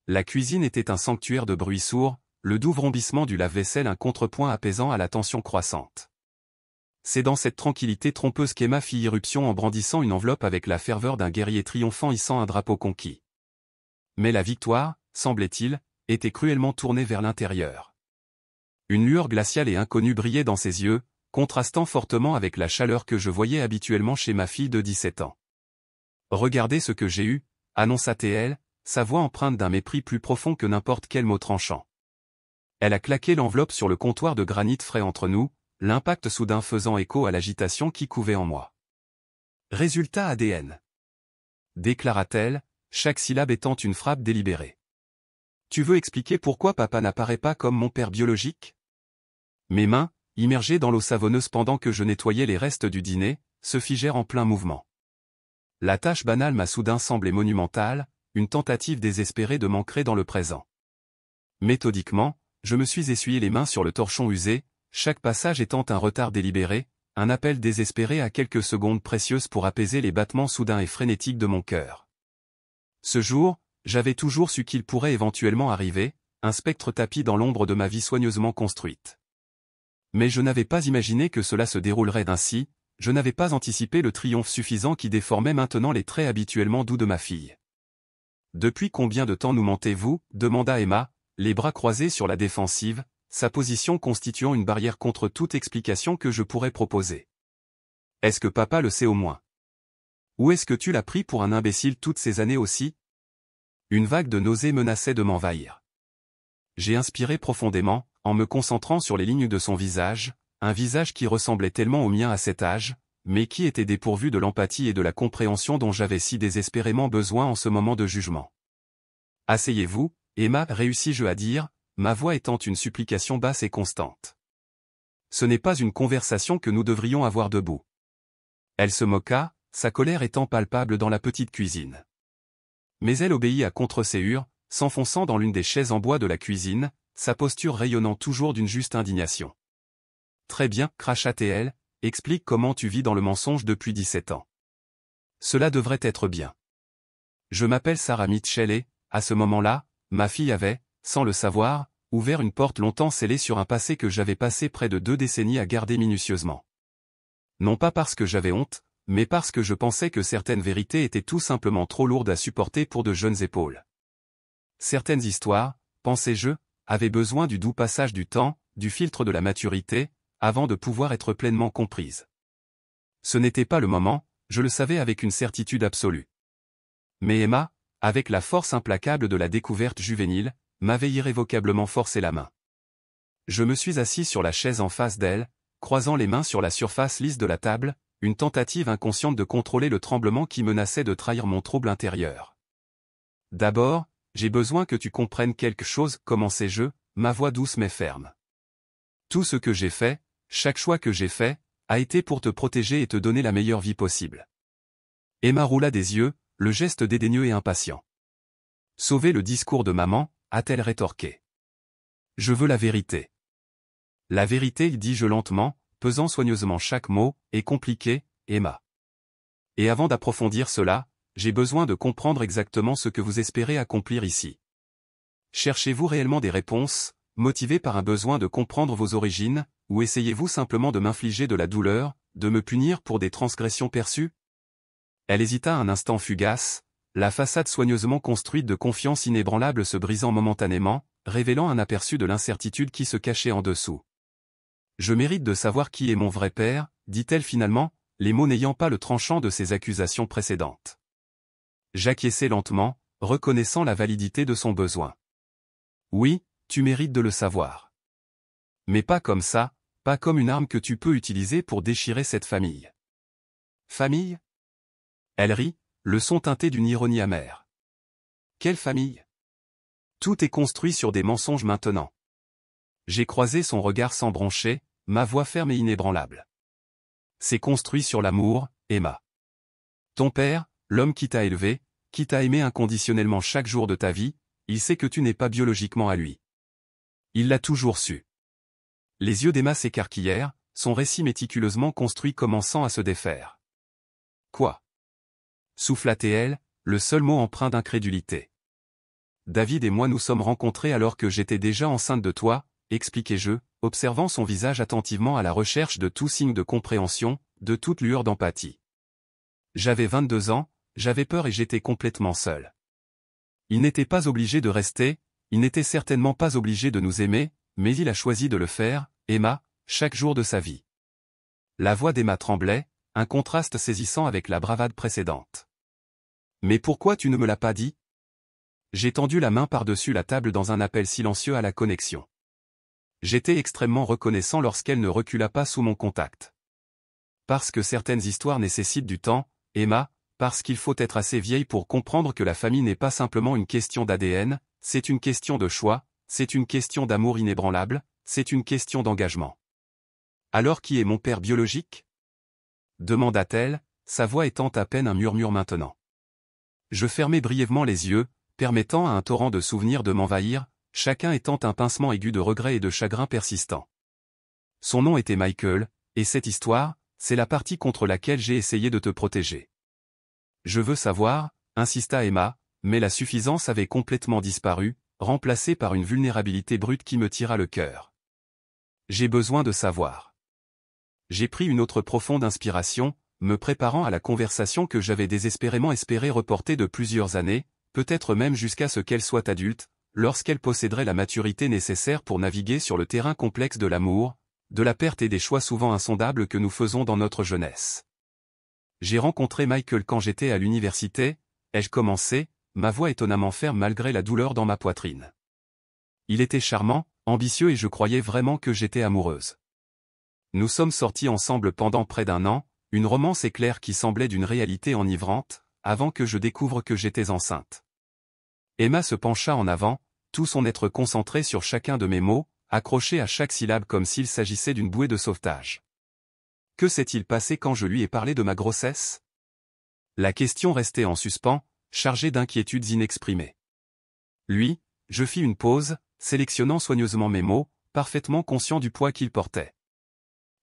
La cuisine était un sanctuaire de bruits sourds, le doux vrombissement du lave-vaisselle un contrepoint apaisant à la tension croissante. C'est dans cette tranquillité trompeuse qu'Emma fit irruption en brandissant une enveloppe avec la ferveur d'un guerrier triomphant hissant un drapeau conquis. Mais la victoire, semblait-il, était cruellement tournée vers l'intérieur. Une lueur glaciale et inconnue brillait dans ses yeux, contrastant fortement avec la chaleur que je voyais habituellement chez ma fille de 17 ans. « Regardez ce que j'ai eu », annonça-t-elle, sa voix empreinte d'un mépris plus profond que n'importe quel mot tranchant. Elle a claqué l'enveloppe sur le comptoir de granit frais entre nous, l'impact soudain faisant écho à l'agitation qui couvait en moi. « Résultat ADN. » déclara-t-elle, chaque syllabe étant une frappe délibérée. « Tu veux expliquer pourquoi papa n'apparaît pas comme mon père biologique ?» Mes mains, immergées dans l'eau savonneuse pendant que je nettoyais les restes du dîner, se figèrent en plein mouvement. La tâche banale m'a soudain semblé monumentale, une tentative désespérée de m'ancrer dans le présent. Méthodiquement, je me suis essuyé les mains sur le torchon usé, chaque passage étant un retard délibéré, un appel désespéré à quelques secondes précieuses pour apaiser les battements soudains et frénétiques de mon cœur. Ce jour, j'avais toujours su qu'il pourrait éventuellement arriver, un spectre tapi dans l'ombre de ma vie soigneusement construite. Mais je n'avais pas imaginé que cela se déroulerait ainsi, je n'avais pas anticipé le triomphe suffisant qui déformait maintenant les traits habituellement doux de ma fille. « Depuis combien de temps nous mentez-vous » demanda Emma, les bras croisés sur la défensive, sa position constituant une barrière contre toute explication que je pourrais proposer. « Est-ce que papa le sait au moins? Ou est-ce que tu l'as pris pour un imbécile toutes ces années aussi ?» Une vague de nausée menaçait de m'envahir. J'ai inspiré profondément, en me concentrant sur les lignes de son visage, un visage qui ressemblait tellement au mien à cet âge, mais qui était dépourvu de l'empathie et de la compréhension dont j'avais si désespérément besoin en ce moment de jugement. « Asseyez-vous, Emma, réussis-je à dire, ma voix étant une supplication basse et constante. Ce n'est pas une conversation que nous devrions avoir debout. Elle se moqua, sa colère étant palpable dans la petite cuisine. Mais elle obéit à contre-séhur, s'enfonçant dans l'une des chaises en bois de la cuisine, sa posture rayonnant toujours d'une juste indignation. « Très bien, cracha-t-elle, explique comment tu vis dans le mensonge depuis 17 ans. Cela devrait être bien. Je m'appelle Sarah Mitchell et, à ce moment-là, ma fille avait, sans le savoir, ouvert une porte longtemps scellée sur un passé que j'avais passé près de 2 décennies à garder minutieusement. Non pas parce que j'avais honte, mais parce que je pensais que certaines vérités étaient tout simplement trop lourdes à supporter pour de jeunes épaules. Certaines histoires, pensais-je, avaient besoin du doux passage du temps, du filtre de la maturité, avant de pouvoir être pleinement comprises. Ce n'était pas le moment, je le savais avec une certitude absolue. Mais Emma, avec la force implacable de la découverte juvénile, m'avait irrévocablement forcé la main. Je me suis assis sur la chaise en face d'elle, croisant les mains sur la surface lisse de la table, une tentative inconsciente de contrôler le tremblement qui menaçait de trahir mon trouble intérieur. « D'abord, j'ai besoin que tu comprennes quelque chose, commençai-je, ma voix douce mais ferme. Tout ce que j'ai fait, chaque choix que j'ai fait, a été pour te protéger et te donner la meilleure vie possible. » Emma roula des yeux, le geste dédaigneux et impatient. « Sauver le discours de maman » a-t-elle rétorqué. « Je veux la vérité. » La vérité, dis-je lentement, pesant soigneusement chaque mot, est compliqué, Emma. Et avant d'approfondir cela, j'ai besoin de comprendre exactement ce que vous espérez accomplir ici. Cherchez-vous réellement des réponses, motivées par un besoin de comprendre vos origines, ou essayez-vous simplement de m'infliger de la douleur, de me punir pour des transgressions perçues? Elle hésita un instant fugace, la façade soigneusement construite de confiance inébranlable se brisant momentanément, révélant un aperçu de l'incertitude qui se cachait en dessous. « Je mérite de savoir qui est mon vrai père », dit-elle finalement, les mots n'ayant pas le tranchant de ses accusations précédentes. J'acquiesçai lentement, reconnaissant la validité de son besoin. « Oui, tu mérites de le savoir. Mais pas comme ça, pas comme une arme que tu peux utiliser pour déchirer cette famille. » « Famille ?» Elle rit, le son teinté d'une ironie amère. « Quelle famille ? Tout est construit sur des mensonges maintenant. » J'ai croisé son regard sans broncher, ma voix ferme et inébranlable. « C'est construit sur l'amour, Emma. Ton père, l'homme qui t'a élevé, qui t'a aimé inconditionnellement chaque jour de ta vie, il sait que tu n'es pas biologiquement à lui. Il l'a toujours su. » Les yeux d'Emma s'écarquillèrent, son récit méticuleusement construit commençant à se défaire. « Quoi ? Souffla-t-elle, le seul mot empreint d'incrédulité. David et moi nous sommes rencontrés alors que j'étais déjà enceinte de toi, expliquai-je, observant son visage attentivement à la recherche de tout signe de compréhension, de toute lueur d'empathie. J'avais 22 ans, j'avais peur et j'étais complètement seul. Il n'était pas obligé de rester, il n'était certainement pas obligé de nous aimer, mais il a choisi de le faire, Emma, chaque jour de sa vie. La voix d'Emma tremblait, un contraste saisissant avec la bravade précédente. Mais pourquoi tu ne me l'as pas dit? J'ai tendu la main par-dessus la table dans un appel silencieux à la connexion. J'étais extrêmement reconnaissant lorsqu'elle ne recula pas sous mon contact. Parce que certaines histoires nécessitent du temps, Emma, parce qu'il faut être assez vieille pour comprendre que la famille n'est pas simplement une question d'ADN, c'est une question de choix, c'est une question d'amour inébranlable, c'est une question d'engagement. Alors qui est mon père biologique? Demanda-t-elle, sa voix étant à peine un murmure maintenant. Je fermai brièvement les yeux, permettant à un torrent de souvenirs de m'envahir, chacun étant un pincement aigu de regret et de chagrin persistant. Son nom était Michael, et cette histoire, c'est la partie contre laquelle j'ai essayé de te protéger. Je veux savoir, insista Emma, mais la suffisance avait complètement disparu, remplacée par une vulnérabilité brute qui me tira le cœur. J'ai besoin de savoir. J'ai pris une autre profonde inspiration, me préparant à la conversation que j'avais désespérément espéré reporter de plusieurs années, peut-être même jusqu'à ce qu'elle soit adulte, lorsqu'elle posséderait la maturité nécessaire pour naviguer sur le terrain complexe de l'amour, de la perte et des choix souvent insondables que nous faisons dans notre jeunesse. J'ai rencontré Michael quand j'étais à l'université, ai-je commencé, ma voix étonnamment ferme malgré la douleur dans ma poitrine. Il était charmant, ambitieux et je croyais vraiment que j'étais amoureuse. Nous sommes sortis ensemble pendant près d'un an, une romance éclair qui semblait d'une réalité enivrante, avant que je découvre que j'étais enceinte. Emma se pencha en avant, tout son être concentré sur chacun de mes mots, accroché à chaque syllabe comme s'il s'agissait d'une bouée de sauvetage. Que s'est-il passé quand je lui ai parlé de ma grossesse? La question restait en suspens, chargée d'inquiétudes inexprimées. Lui, je fis une pause, sélectionnant soigneusement mes mots, parfaitement conscient du poids qu'il portait.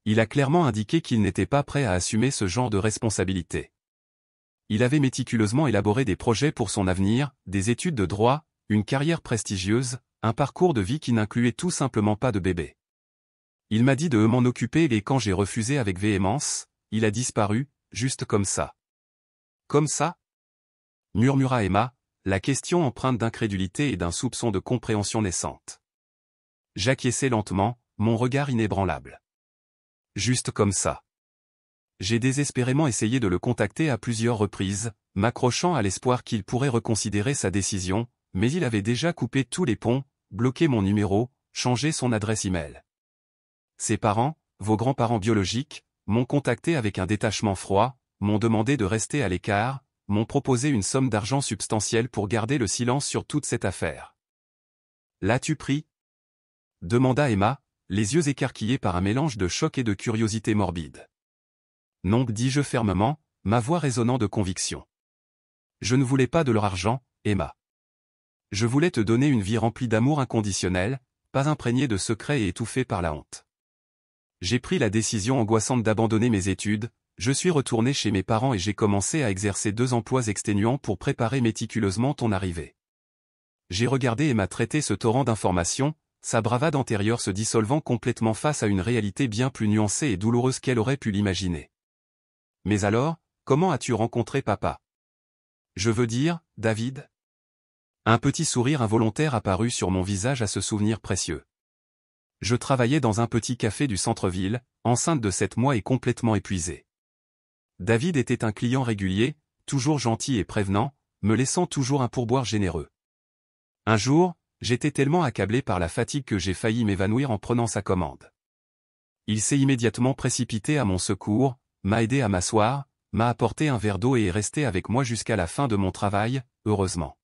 Il a clairement indiqué qu'il n'était pas prêt à assumer ce genre de responsabilité. Il avait méticuleusement élaboré des projets pour son avenir, des études de droit, une carrière prestigieuse, un parcours de vie qui n'incluait tout simplement pas de bébé. Il m'a dit de m'en occuper et quand j'ai refusé avec véhémence, il a disparu, juste comme ça. Comme ça? Murmura Emma, la question empreinte d'incrédulité et d'un soupçon de compréhension naissante. J'acquiesçai lentement, mon regard inébranlable. Juste comme ça. J'ai désespérément essayé de le contacter à plusieurs reprises, m'accrochant à l'espoir qu'il pourrait reconsidérer sa décision, mais il avait déjà coupé tous les ponts, bloqué mon numéro, changé son adresse e-mail. Ses parents, vos grands-parents biologiques, m'ont contacté avec un détachement froid, m'ont demandé de rester à l'écart, m'ont proposé une somme d'argent substantielle pour garder le silence sur toute cette affaire. L'as-tu pris? Demanda Emma, les yeux écarquillés par un mélange de choc et de curiosité morbide. Non, dis-je fermement, ma voix résonnant de conviction. Je ne voulais pas de leur argent, Emma. Je voulais te donner une vie remplie d'amour inconditionnel, pas imprégnée de secrets et étouffée par la honte. J'ai pris la décision angoissante d'abandonner mes études, je suis retourné chez mes parents et j'ai commencé à exercer 2 emplois exténuants pour préparer méticuleusement ton arrivée. J'ai regardé Emma traiter ce torrent d'informations, sa bravade antérieure se dissolvant complètement face à une réalité bien plus nuancée et douloureuse qu'elle aurait pu l'imaginer. Mais alors, comment as-tu rencontré papa? Je veux dire, David? Un petit sourire involontaire apparut sur mon visage à ce souvenir précieux. Je travaillais dans un petit café du centre-ville, enceinte de 7 mois et complètement épuisée. David était un client régulier, toujours gentil et prévenant, me laissant toujours un pourboire généreux. Un jour, j'étais tellement accablé par la fatigue que j'ai failli m'évanouir en prenant sa commande. Il s'est immédiatement précipité à mon secours, m'a aidé à m'asseoir, m'a apporté un verre d'eau et est resté avec moi jusqu'à la fin de mon travail, heureusement.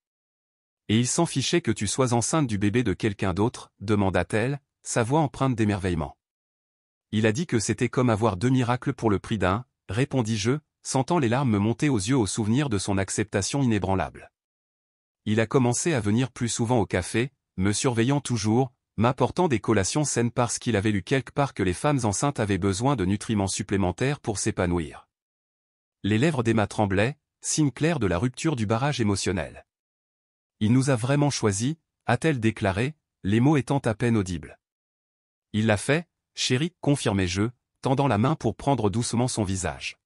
Et il s'en fichait que tu sois enceinte du bébé de quelqu'un d'autre, demanda-t-elle, sa voix empreinte d'émerveillement. Il a dit que c'était comme avoir 2 miracles pour le prix d'un, répondis-je, sentant les larmes me monter aux yeux au souvenir de son acceptation inébranlable. Il a commencé à venir plus souvent au café, me surveillant toujours, m'apportant des collations saines parce qu'il avait lu quelque part que les femmes enceintes avaient besoin de nutriments supplémentaires pour s'épanouir. Les lèvres d'Emma tremblaient, signe clair de la rupture du barrage émotionnel. Il nous a vraiment choisis, a-t-elle déclaré, les mots étant à peine audibles. Il l'a fait, chérie, confirmai-je, tendant la main pour prendre doucement son visage.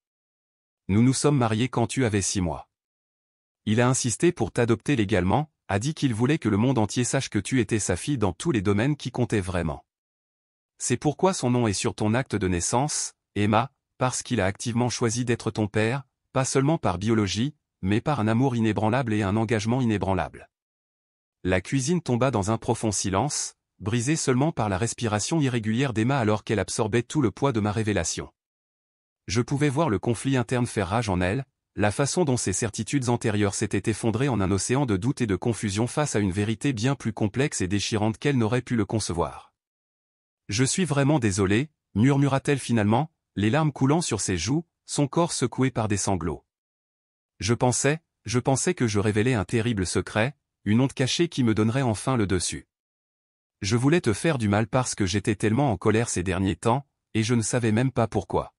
Nous nous sommes mariés quand tu avais 6 mois. Il a insisté pour t'adopter légalement, a dit qu'il voulait que le monde entier sache que tu étais sa fille dans tous les domaines qui comptaient vraiment. C'est pourquoi son nom est sur ton acte de naissance, Emma, parce qu'il a activement choisi d'être ton père, pas seulement par biologie, mais par un amour inébranlable et un engagement inébranlable. La cuisine tomba dans un profond silence, brisé seulement par la respiration irrégulière d'Emma alors qu'elle absorbait tout le poids de ma révélation. Je pouvais voir le conflit interne faire rage en elle, la façon dont ses certitudes antérieures s'étaient effondrées en un océan de doute et de confusion face à une vérité bien plus complexe et déchirante qu'elle n'aurait pu le concevoir. « Je suis vraiment désolée, murmura-t-elle finalement, les larmes coulant sur ses joues, son corps secoué par des sanglots. Je pensais que je révélais un terrible secret, une honte cachée qui me donnerait enfin le dessus. Je voulais te faire du mal parce que j'étais tellement en colère ces derniers temps, et je ne savais même pas pourquoi. »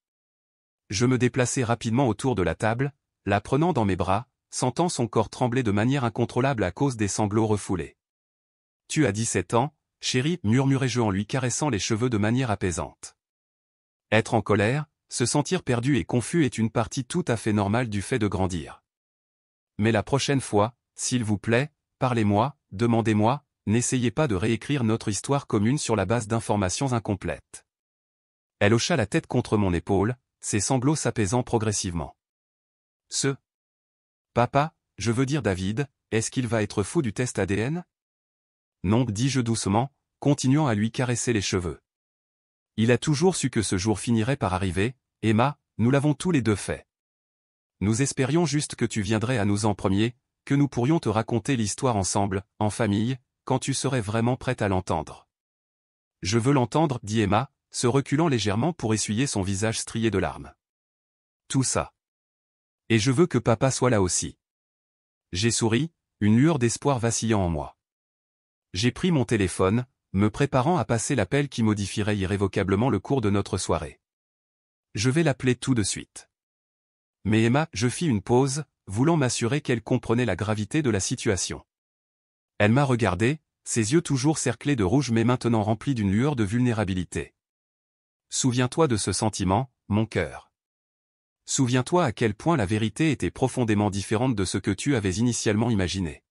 Je me déplaçai rapidement autour de la table, la prenant dans mes bras, sentant son corps trembler de manière incontrôlable à cause des sanglots refoulés. « Tu as 17 ans, chérie, murmurai-je en lui caressant les cheveux de manière apaisante. Être en colère, se sentir perdu et confus est une partie tout à fait normale du fait de grandir. Mais la prochaine fois, s'il vous plaît, parlez-moi, demandez-moi, n'essayez pas de réécrire notre histoire commune sur la base d'informations incomplètes. Elle hocha la tête contre mon épaule, ses sanglots s'apaisant progressivement. Papa, je veux dire David, est-ce qu'il va être fou du test ADN? Non, dis-je doucement, continuant à lui caresser les cheveux. Il a toujours su que ce jour finirait par arriver, Emma, nous l'avons tous les deux fait. Nous espérions juste que tu viendrais à nous en premier, que nous pourrions te raconter l'histoire ensemble, en famille, quand tu serais vraiment prête à l'entendre. Je veux l'entendre, dit Emma, se reculant légèrement pour essuyer son visage strié de larmes. Tout ça. Et je veux que papa soit là aussi. J'ai souri, une lueur d'espoir vacillant en moi. J'ai pris mon téléphone, me préparant à passer l'appel qui modifierait irrévocablement le cours de notre soirée. Je vais l'appeler tout de suite. Mais Emma, je fis une pause, voulant m'assurer qu'elle comprenait la gravité de la situation. Elle m'a regardé, ses yeux toujours cerclés de rouge mais maintenant remplis d'une lueur de vulnérabilité. Souviens-toi de ce sentiment, mon cœur. Souviens-toi à quel point la vérité était profondément différente de ce que tu avais initialement imaginé.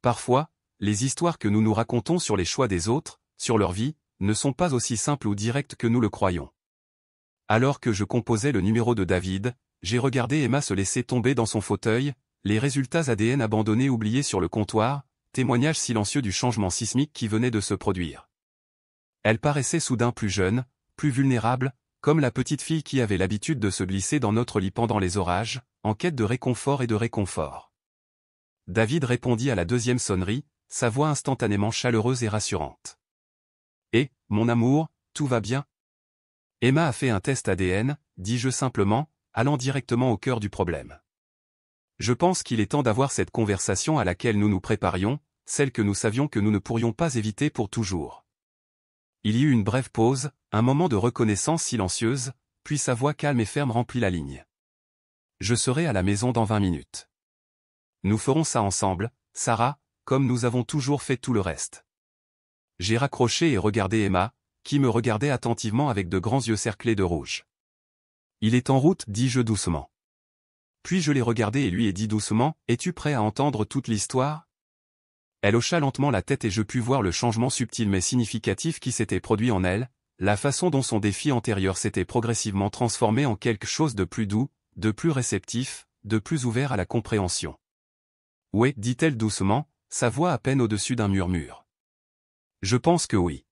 Parfois, les histoires que nous nous racontons sur les choix des autres, sur leur vie, ne sont pas aussi simples ou directes que nous le croyons. Alors que je composais le numéro de David, j'ai regardé Emma se laisser tomber dans son fauteuil, les résultats ADN abandonnés oubliés sur le comptoir, témoignage silencieux du changement sismique qui venait de se produire. Elle paraissait soudain plus jeune, plus vulnérable, comme la petite fille qui avait l'habitude de se glisser dans notre lit pendant les orages, en quête de réconfort et de réconfort. David répondit à la deuxième sonnerie, sa voix instantanément chaleureuse et rassurante. « Eh, mon amour, tout va bien ?» Emma a fait un test ADN, dis-je simplement, allant directement au cœur du problème. Je pense qu'il est temps d'avoir cette conversation à laquelle nous nous préparions, celle que nous savions que nous ne pourrions pas éviter pour toujours. Il y eut une brève pause, un moment de reconnaissance silencieuse, puis sa voix calme et ferme remplit la ligne. Je serai à la maison dans 20 minutes. Nous ferons ça ensemble, Sarah, comme nous avons toujours fait tout le reste. J'ai raccroché et regardé Emma, qui me regardait attentivement avec de grands yeux cerclés de rouge. Il est en route, dis-je doucement. Puis je l'ai regardé et lui ai dit doucement, es-tu prêt à entendre toute l'histoire? Elle hocha lentement la tête et je pus voir le changement subtil mais significatif qui s'était produit en elle, la façon dont son défi antérieur s'était progressivement transformé en quelque chose de plus doux, de plus réceptif, de plus ouvert à la compréhension. « Ouais, dit-elle doucement, sa voix à peine au-dessus d'un murmure. « Je pense que oui. »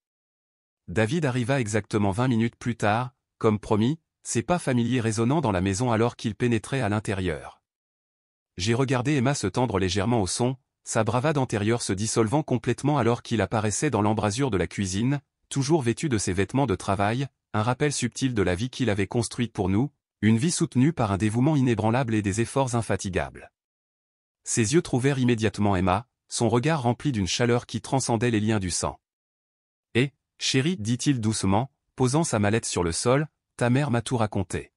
David arriva exactement 20 minutes plus tard, comme promis, ses pas familiers résonnant dans la maison alors qu'il pénétrait à l'intérieur. J'ai regardé Emma se tendre légèrement au son, sa bravade antérieure se dissolvant complètement alors qu'il apparaissait dans l'embrasure de la cuisine, toujours vêtu de ses vêtements de travail, un rappel subtil de la vie qu'il avait construite pour nous, une vie soutenue par un dévouement inébranlable et des efforts infatigables. Ses yeux trouvèrent immédiatement Emma, son regard rempli d'une chaleur qui transcendait les liens du sang. « Eh, chérie, dit-il doucement, posant sa mallette sur le sol, ta mère m'a tout raconté. »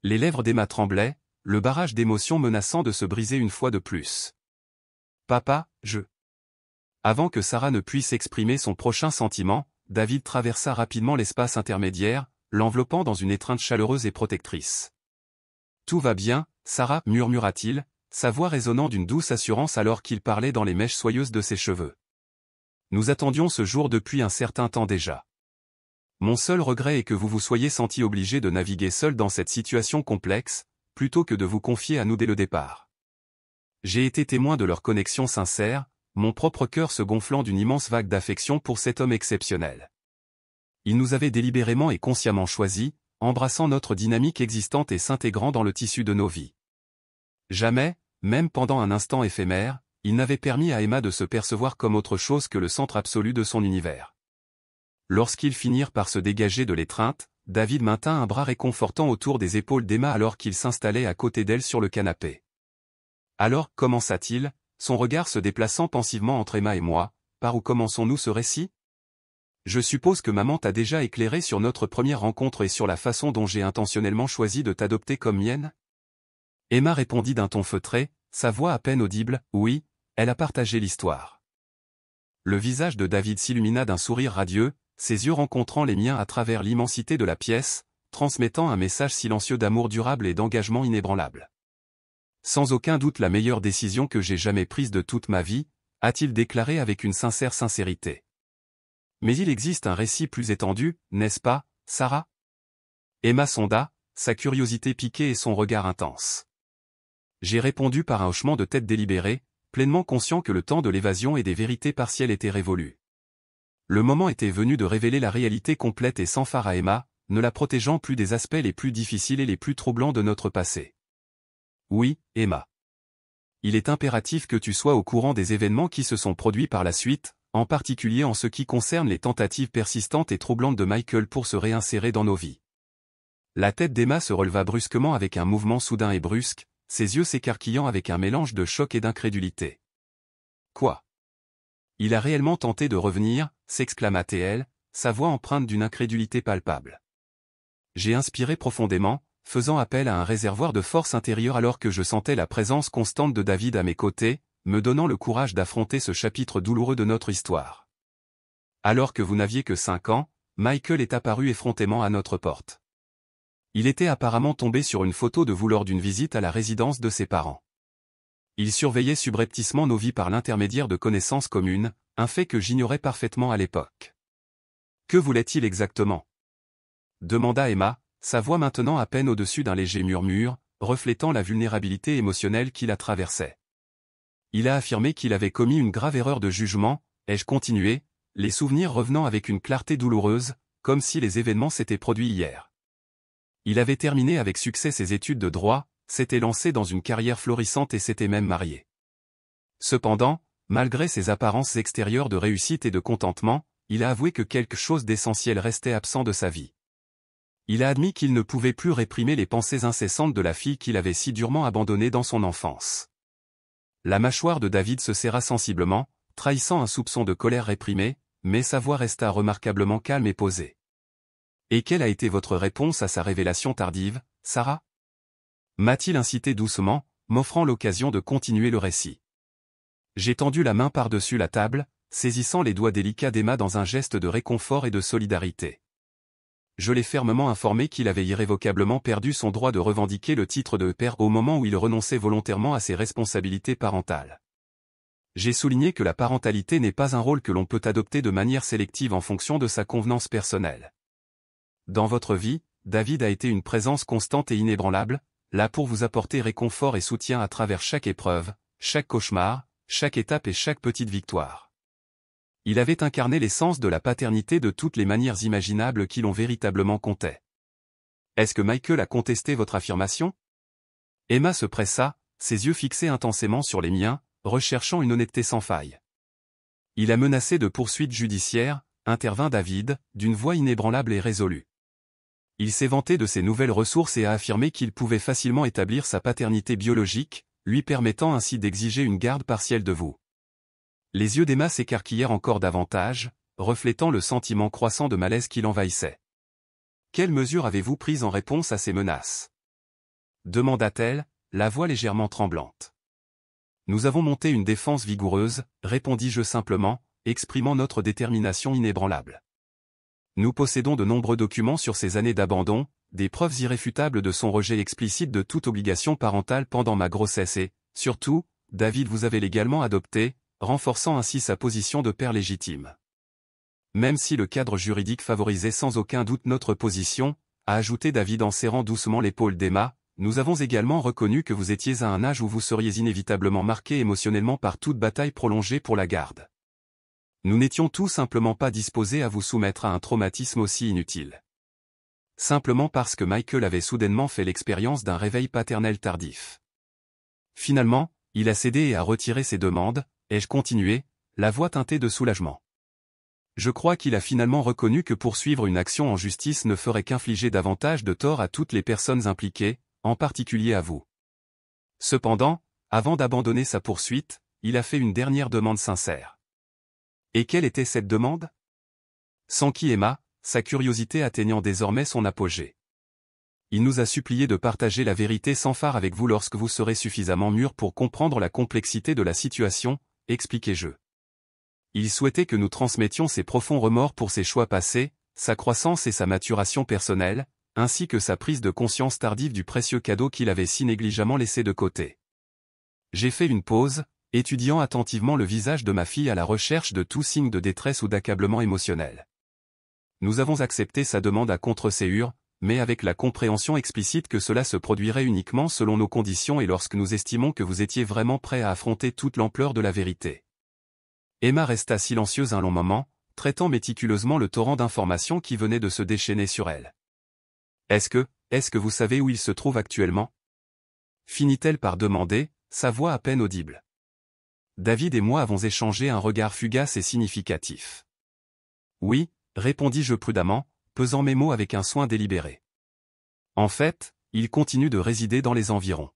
Les lèvres d'Emma tremblaient, le barrage d'émotions menaçant de se briser une fois de plus. Papa, je... Avant que Sarah ne puisse exprimer son prochain sentiment, David traversa rapidement l'espace intermédiaire, l'enveloppant dans une étreinte chaleureuse et protectrice. Tout va bien, Sarah, murmura-t-il, sa voix résonnant d'une douce assurance alors qu'il parlait dans les mèches soyeuses de ses cheveux. Nous attendions ce jour depuis un certain temps déjà. Mon seul regret est que vous vous soyez senti obligé de naviguer seul dans cette situation complexe, plutôt que de vous confier à nous dès le départ. J'ai été témoin de leur connexion sincère, mon propre cœur se gonflant d'une immense vague d'affection pour cet homme exceptionnel. Il nous avait délibérément et consciemment choisis, embrassant notre dynamique existante et s'intégrant dans le tissu de nos vies. Jamais, même pendant un instant éphémère, il n'avait permis à Emma de se percevoir comme autre chose que le centre absolu de son univers. Lorsqu'ils finirent par se dégager de l'étreinte, David maintint un bras réconfortant autour des épaules d'Emma alors qu'il s'installait à côté d'elle sur le canapé. Alors, commença-t-il, son regard se déplaçant pensivement entre Emma et moi, par où commençons-nous ce récit? Je suppose que maman t'a déjà éclairé sur notre première rencontre et sur la façon dont j'ai intentionnellement choisi de t'adopter comme mienne? Emma répondit d'un ton feutré, sa voix à peine audible, oui, elle a partagé l'histoire. Le visage de David s'illumina d'un sourire radieux, ses yeux rencontrant les miens à travers l'immensité de la pièce, transmettant un message silencieux d'amour durable et d'engagement inébranlable. Sans aucun doute la meilleure décision que j'ai jamais prise de toute ma vie, a-t-il déclaré avec une sincère sincérité. Mais il existe un récit plus étendu, n'est-ce pas, Sarah? Emma sonda, sa curiosité piquée et son regard intense. J'ai répondu par un hochement de tête délibéré, pleinement conscient que le temps de l'évasion et des vérités partielles était révolu. Le moment était venu de révéler la réalité complète et sans phare à Emma, ne la protégeant plus des aspects les plus difficiles et les plus troublants de notre passé. Oui, Emma. Il est impératif que tu sois au courant des événements qui se sont produits par la suite, en particulier en ce qui concerne les tentatives persistantes et troublantes de Michael pour se réinsérer dans nos vies. La tête d'Emma se releva brusquement avec un mouvement soudain et brusque, ses yeux s'écarquillant avec un mélange de choc et d'incrédulité. Quoi? Il a réellement tenté de revenir, s'exclama-t-elle, sa voix empreinte d'une incrédulité palpable. J'ai inspiré profondément, faisant appel à un réservoir de force intérieure alors que je sentais la présence constante de David à mes côtés, me donnant le courage d'affronter ce chapitre douloureux de notre histoire. Alors que vous n'aviez que 5 ans, Michael est apparu effrontément à notre porte. Il était apparemment tombé sur une photo de vous lors d'une visite à la résidence de ses parents. Il surveillait subrepticement nos vies par l'intermédiaire de connaissances communes, un fait que j'ignorais parfaitement à l'époque. Que voulait-il exactement? Demanda Emma, sa voix maintenant à peine au-dessus d'un léger murmure, reflétant la vulnérabilité émotionnelle qui la traversait. Il a affirmé qu'il avait commis une grave erreur de jugement, ai-je continué, les souvenirs revenant avec une clarté douloureuse, comme si les événements s'étaient produits hier. Il avait terminé avec succès ses études de droit, s'était lancé dans une carrière florissante et s'était même marié. Cependant, malgré ses apparences extérieures de réussite et de contentement, il a avoué que quelque chose d'essentiel restait absent de sa vie. Il a admis qu'il ne pouvait plus réprimer les pensées incessantes de la fille qu'il avait si durement abandonnée dans son enfance. La mâchoire de David se serra sensiblement, trahissant un soupçon de colère réprimée, mais sa voix resta remarquablement calme et posée. Et quelle a été votre réponse à sa révélation tardive, Sarah? M'a-t-il incité doucement, m'offrant l'occasion de continuer le récit. J'ai tendu la main par-dessus la table, saisissant les doigts délicats d'Emma dans un geste de réconfort et de solidarité. Je l'ai fermement informé qu'il avait irrévocablement perdu son droit de revendiquer le titre de père au moment où il renonçait volontairement à ses responsabilités parentales. J'ai souligné que la parentalité n'est pas un rôle que l'on peut adopter de manière sélective en fonction de sa convenance personnelle. Dans votre vie, David a été une présence constante et inébranlable, là pour vous apporter réconfort et soutien à travers chaque épreuve, chaque cauchemar, chaque étape et chaque petite victoire. Il avait incarné l'essence de la paternité de toutes les manières imaginables qui l'on véritablement comptait. Est-ce que Michael a contesté votre affirmation? Emma se pressa, ses yeux fixés intensément sur les miens, recherchant une honnêteté sans faille. Il a menacé de poursuites judiciaires, intervint David, d'une voix inébranlable et résolue. Il s'est vanté de ses nouvelles ressources et a affirmé qu'il pouvait facilement établir sa paternité biologique, lui permettant ainsi d'exiger une garde partielle de vous. Les yeux d'Emma s'écarquillèrent encore davantage, reflétant le sentiment croissant de malaise qui l'envahissait. Quelles mesures avez-vous prises en réponse à ces menaces? Demanda-t-elle, la voix légèrement tremblante. Nous avons monté une défense vigoureuse, répondis-je simplement, exprimant notre détermination inébranlable. Nous possédons de nombreux documents sur ces années d'abandon, des preuves irréfutables de son rejet explicite de toute obligation parentale pendant ma grossesse et, surtout, David vous avait légalement adopté, renforçant ainsi sa position de père légitime. Même si le cadre juridique favorisait sans aucun doute notre position, a ajouté David en serrant doucement l'épaule d'Emma, nous avons également reconnu que vous étiez à un âge où vous seriez inévitablement marqué émotionnellement par toute bataille prolongée pour la garde. Nous n'étions tout simplement pas disposés à vous soumettre à un traumatisme aussi inutile. Simplement parce que Michael avait soudainement fait l'expérience d'un réveil paternel tardif. Finalement, il a cédé et a retiré ses demandes, ai-je continué, la voix teintée de soulagement. Je crois qu'il a finalement reconnu que poursuivre une action en justice ne ferait qu'infliger davantage de tort à toutes les personnes impliquées, en particulier à vous. Cependant, avant d'abandonner sa poursuite, il a fait une dernière demande sincère. Et quelle était cette demande? S'enquit Emma, sa curiosité atteignant désormais son apogée. Il nous a supplié de partager la vérité sans phare avec vous lorsque vous serez suffisamment mûr pour comprendre la complexité de la situation, expliquai-je. Il souhaitait que nous transmettions ses profonds remords pour ses choix passés, sa croissance et sa maturation personnelle, ainsi que sa prise de conscience tardive du précieux cadeau qu'il avait si négligemment laissé de côté. J'ai fait une pause, étudiant attentivement le visage de ma fille à la recherche de tout signe de détresse ou d'accablement émotionnel. Nous avons accepté sa demande à contre-séure, mais avec la compréhension explicite que cela se produirait uniquement selon nos conditions et lorsque nous estimons que vous étiez vraiment prêt à affronter toute l'ampleur de la vérité. Emma resta silencieuse un long moment, traitant méticuleusement le torrent d'informations qui venait de se déchaîner sur elle. Est-ce que vous savez où il se trouve actuellement? Finit-elle par demander, sa voix à peine audible. David et moi avons échangé un regard fugace et significatif. Oui, répondis-je prudemment, pesant mes mots avec un soin délibéré. En fait, il continue de résider dans les environs.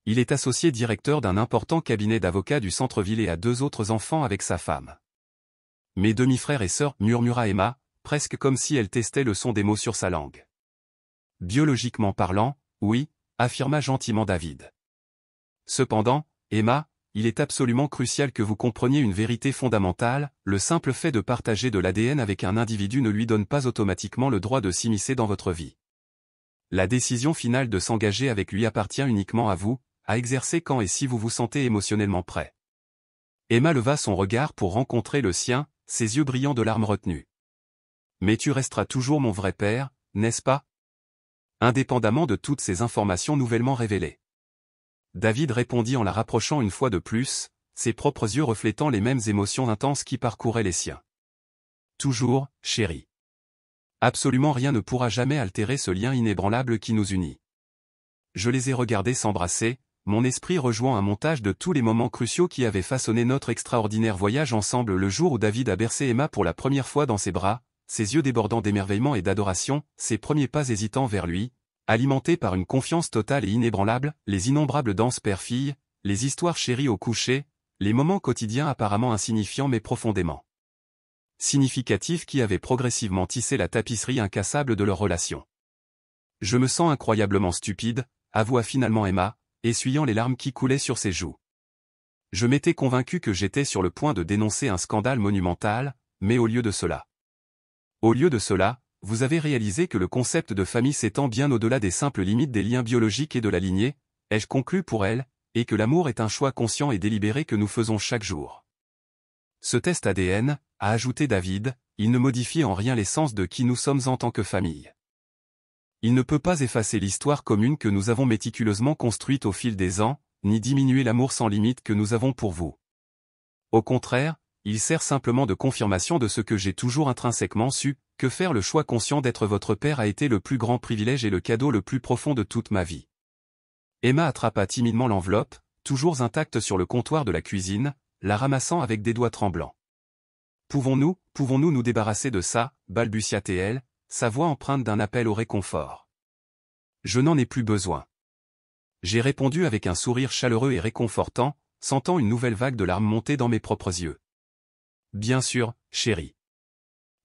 Il est associé directeur d'un important cabinet d'avocats du centre-ville et a 2 autres enfants avec sa femme. Mes demi-frères et sœurs, murmura Emma, presque comme si elle testait le son des mots sur sa langue. Biologiquement parlant, oui, affirma gentiment David. Cependant, Emma, il est absolument crucial que vous compreniez une vérité fondamentale, le simple fait de partager de l'ADN avec un individu ne lui donne pas automatiquement le droit de s'immiscer dans votre vie. La décision finale de s'engager avec lui appartient uniquement à vous, à exercer quand et si vous vous sentez émotionnellement prêt. Emma leva son regard pour rencontrer le sien, ses yeux brillants de larmes retenues. Mais tu resteras toujours mon vrai père, n'est-ce pas? Indépendamment de toutes ces informations nouvellement révélées. David répondit en la rapprochant une fois de plus, ses propres yeux reflétant les mêmes émotions intenses qui parcouraient les siens. Toujours, chérie. Absolument rien ne pourra jamais altérer ce lien inébranlable qui nous unit. Je les ai regardés s'embrasser, mon esprit rejoint un montage de tous les moments cruciaux qui avaient façonné notre extraordinaire voyage ensemble le jour où David a bercé Emma pour la première fois dans ses bras, ses yeux débordant d'émerveillement et d'adoration, ses premiers pas hésitants vers lui, alimentés par une confiance totale et inébranlable, les innombrables danses père-fille, les histoires chéries au coucher, les moments quotidiens apparemment insignifiants mais profondément significatifs qui avaient progressivement tissé la tapisserie incassable de leur relation. Je me sens incroyablement stupide, avoua finalement Emma, essuyant les larmes qui coulaient sur ses joues. Je m'étais convaincu que j'étais sur le point de dénoncer un scandale monumental, mais au lieu de cela, vous avez réalisé que le concept de famille s'étend bien au-delà des simples limites des liens biologiques et de la lignée, ai-je conclu pour elle, et que l'amour est un choix conscient et délibéré que nous faisons chaque jour. Ce test ADN, a ajouté David, il ne modifie en rien l'essence de qui nous sommes en tant que famille. Il ne peut pas effacer l'histoire commune que nous avons méticuleusement construite au fil des ans, ni diminuer l'amour sans limite que nous avons pour vous. Au contraire, il sert simplement de confirmation de ce que j'ai toujours intrinsèquement su, que faire le choix conscient d'être votre père a été le plus grand privilège et le cadeau le plus profond de toute ma vie. Emma attrapa timidement l'enveloppe, toujours intacte sur le comptoir de la cuisine, la ramassant avec des doigts tremblants. Pouvons-nous nous débarrasser de ça, balbutia-t-elle, sa voix empreinte d'un appel au réconfort. Je n'en ai plus besoin. J'ai répondu avec un sourire chaleureux et réconfortant, sentant une nouvelle vague de larmes monter dans mes propres yeux. Bien sûr, chérie.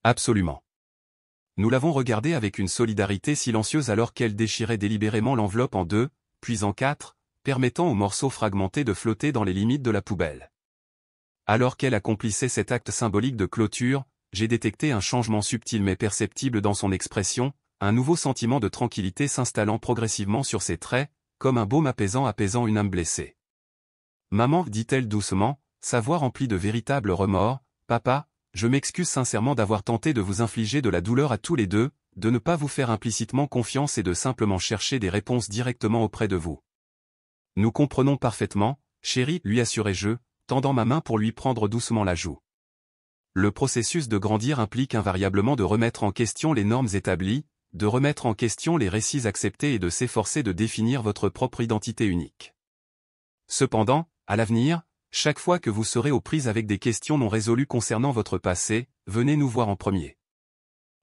Absolument. Nous l'avons regardée avec une solidarité silencieuse alors qu'elle déchirait délibérément l'enveloppe en 2, puis en 4, permettant aux morceaux fragmentés de flotter dans les limites de la poubelle. Alors qu'elle accomplissait cet acte symbolique de clôture, j'ai détecté un changement subtil mais perceptible dans son expression, un nouveau sentiment de tranquillité s'installant progressivement sur ses traits, comme un baume apaisant une âme blessée. « Maman, dit-elle doucement, sa voix remplie de véritable remords, papa, je m'excuse sincèrement d'avoir tenté de vous infliger de la douleur à tous les deux, de ne pas vous faire implicitement confiance et de simplement chercher des réponses directement auprès de vous. Nous comprenons parfaitement, chérie, lui assurai-je, tendant ma main pour lui prendre doucement la joue. Le processus de grandir implique invariablement de remettre en question les normes établies, de remettre en question les récits acceptés et de s'efforcer de définir votre propre identité unique. Cependant, à l'avenir, chaque fois que vous serez aux prises avec des questions non résolues concernant votre passé, venez nous voir en premier.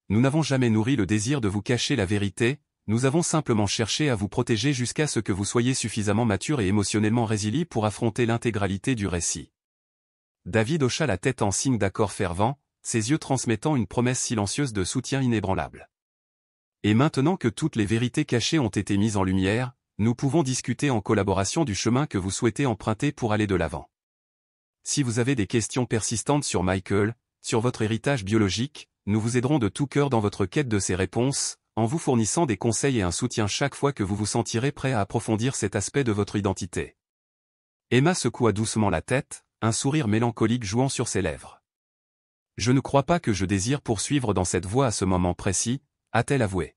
Nous n'avons jamais nourri le désir de vous cacher la vérité, nous avons simplement cherché à vous protéger jusqu'à ce que vous soyez suffisamment mature et émotionnellement résilié pour affronter l'intégralité du récit. David hocha la tête en signe d'accord fervent, ses yeux transmettant une promesse silencieuse de soutien inébranlable. Et maintenant que toutes les vérités cachées ont été mises en lumière, nous pouvons discuter en collaboration du chemin que vous souhaitez emprunter pour aller de l'avant. Si vous avez des questions persistantes sur Michael, sur votre héritage biologique, nous vous aiderons de tout cœur dans votre quête de ces réponses, en vous fournissant des conseils et un soutien chaque fois que vous vous sentirez prêt à approfondir cet aspect de votre identité. Emma secoua doucement la tête, un sourire mélancolique jouant sur ses lèvres. « Je ne crois pas que je désire poursuivre dans cette voie à ce moment précis, a-t-elle avoué.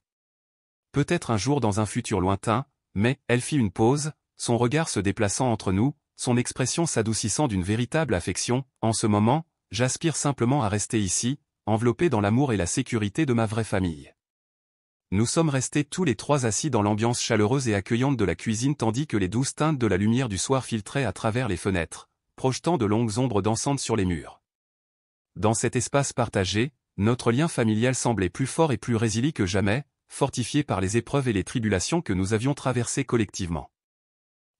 Peut-être un jour dans un futur lointain, mais, elle fit une pause, son regard se déplaçant entre nous, son expression s'adoucissant d'une véritable affection, en ce moment, j'aspire simplement à rester ici, enveloppé dans l'amour et la sécurité de ma vraie famille. Nous sommes restés tous les trois assis dans l'ambiance chaleureuse et accueillante de la cuisine tandis que les douces teintes de la lumière du soir filtraient à travers les fenêtres, projetant de longues ombres dansantes sur les murs. Dans cet espace partagé, notre lien familial semblait plus fort et plus résilient que jamais, fortifié par les épreuves et les tribulations que nous avions traversées collectivement.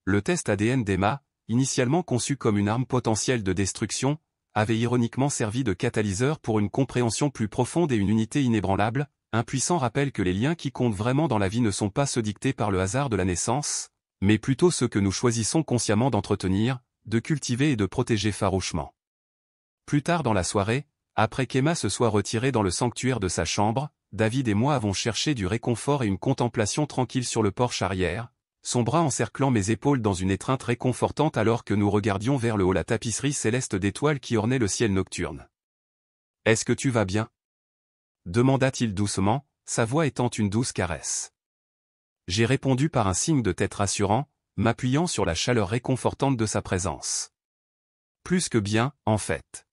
Le test ADN d'Emma, initialement conçu comme une arme potentielle de destruction, avait ironiquement servi de catalyseur pour une compréhension plus profonde et une unité inébranlable, un puissant rappel que les liens qui comptent vraiment dans la vie ne sont pas ceux dictés par le hasard de la naissance, mais plutôt ceux que nous choisissons consciemment d'entretenir, de cultiver et de protéger farouchement. Plus tard dans la soirée, après qu'Emma se soit retirée dans le sanctuaire de sa chambre, David et moi avons cherché du réconfort et une contemplation tranquille sur le porche arrière, son bras encerclant mes épaules dans une étreinte réconfortante alors que nous regardions vers le haut la tapisserie céleste d'étoiles qui ornait le ciel nocturne. « Est-ce que tu vas bien » demanda-t-il doucement, sa voix étant une douce caresse. J'ai répondu par un signe de tête rassurant, m'appuyant sur la chaleur réconfortante de sa présence. Plus que bien, en fait.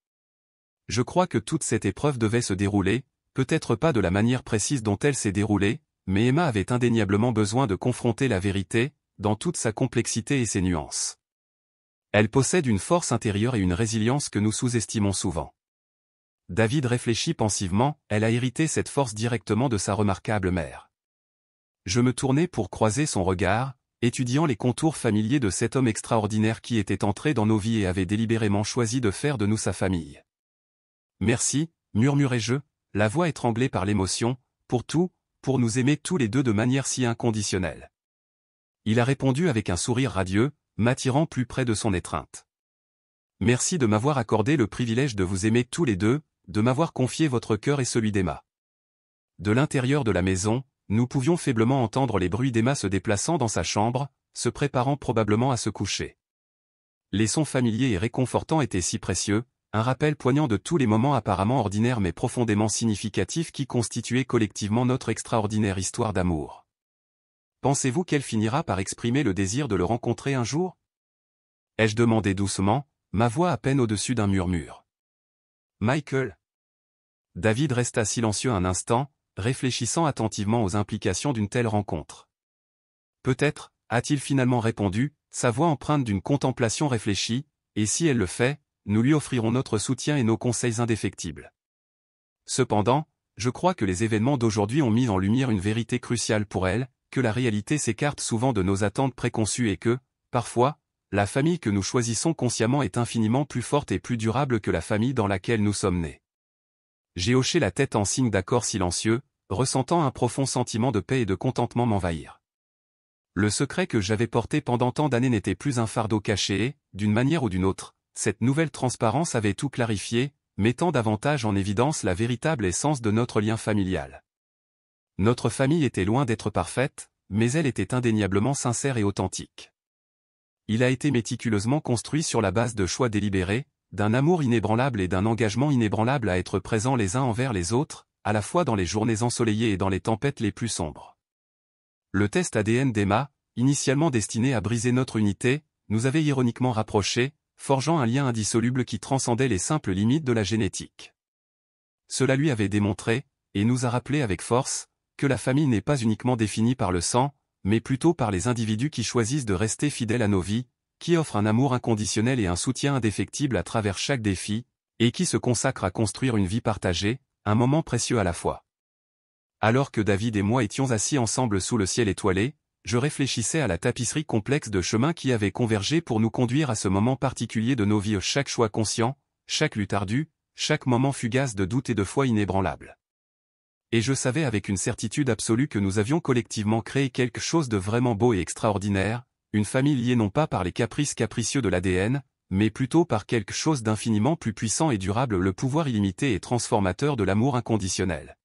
Je crois que toute cette épreuve devait se dérouler, peut-être pas de la manière précise dont elle s'est déroulée, mais Emma avait indéniablement besoin de confronter la vérité, dans toute sa complexité et ses nuances. Elle possède une force intérieure et une résilience que nous sous-estimons souvent. David réfléchit pensivement, elle a hérité cette force directement de sa remarquable mère. Je me tournai pour croiser son regard, étudiant les contours familiers de cet homme extraordinaire qui était entré dans nos vies et avait délibérément choisi de faire de nous sa famille. Merci, murmurai-je, la voix étranglée par l'émotion, pour tout, pour nous aimer tous les deux de manière si inconditionnelle. Il a répondu avec un sourire radieux, m'attirant plus près de son étreinte. Merci de m'avoir accordé le privilège de vous aimer tous les deux, de m'avoir confié votre cœur et celui d'Emma. De l'intérieur de la maison, nous pouvions faiblement entendre les bruits d'Emma se déplaçant dans sa chambre, se préparant probablement à se coucher. Les sons familiers et réconfortants étaient si précieux, un rappel poignant de tous les moments apparemment ordinaires mais profondément significatifs qui constituaient collectivement notre extraordinaire histoire d'amour. Pensez-vous qu'elle finira par exprimer le désir de le rencontrer un jour ? Ai-je demandé doucement, ma voix à peine au-dessus d'un murmure. Michael. David resta silencieux un instant, réfléchissant attentivement aux implications d'une telle rencontre. Peut-être, a-t-il finalement répondu, sa voix empreinte d'une contemplation réfléchie, et si elle le fait, nous lui offrirons notre soutien et nos conseils indéfectibles. Cependant, je crois que les événements d'aujourd'hui ont mis en lumière une vérité cruciale pour elle, que la réalité s'écarte souvent de nos attentes préconçues et que, parfois, la famille que nous choisissons consciemment est infiniment plus forte et plus durable que la famille dans laquelle nous sommes nés. J'ai hoché la tête en signe d'accord silencieux, ressentant un profond sentiment de paix et de contentement m'envahir. Le secret que j'avais porté pendant tant d'années n'était plus un fardeau caché et, d'une manière ou d'une autre, cette nouvelle transparence avait tout clarifié, mettant davantage en évidence la véritable essence de notre lien familial. Notre famille était loin d'être parfaite, mais elle était indéniablement sincère et authentique. Il a été méticuleusement construit sur la base de choix délibérés, d'un amour inébranlable et d'un engagement inébranlable à être présents les uns envers les autres, à la fois dans les journées ensoleillées et dans les tempêtes les plus sombres. Le test ADN d'Emma, initialement destiné à briser notre unité, nous avait ironiquement rapprochés, forgeant un lien indissoluble qui transcendait les simples limites de la génétique. Cela lui avait démontré, et nous a rappelé avec force, que la famille n'est pas uniquement définie par le sang, mais plutôt par les individus qui choisissent de rester fidèles à nos vies, qui offrent un amour inconditionnel et un soutien indéfectible à travers chaque défi, et qui se consacrent à construire une vie partagée, un moment précieux à la fois. Alors que David et moi étions assis ensemble sous le ciel étoilé, je réfléchissais à la tapisserie complexe de chemins qui avaient convergé pour nous conduire à ce moment particulier de nos vies, chaque choix conscient, chaque lutte ardue, chaque moment fugace de doute et de foi inébranlable. Et je savais avec une certitude absolue que nous avions collectivement créé quelque chose de vraiment beau et extraordinaire, une famille liée non pas par les caprices capricieux de l'ADN, mais plutôt par quelque chose d'infiniment plus puissant et durable, le pouvoir illimité et transformateur de l'amour inconditionnel.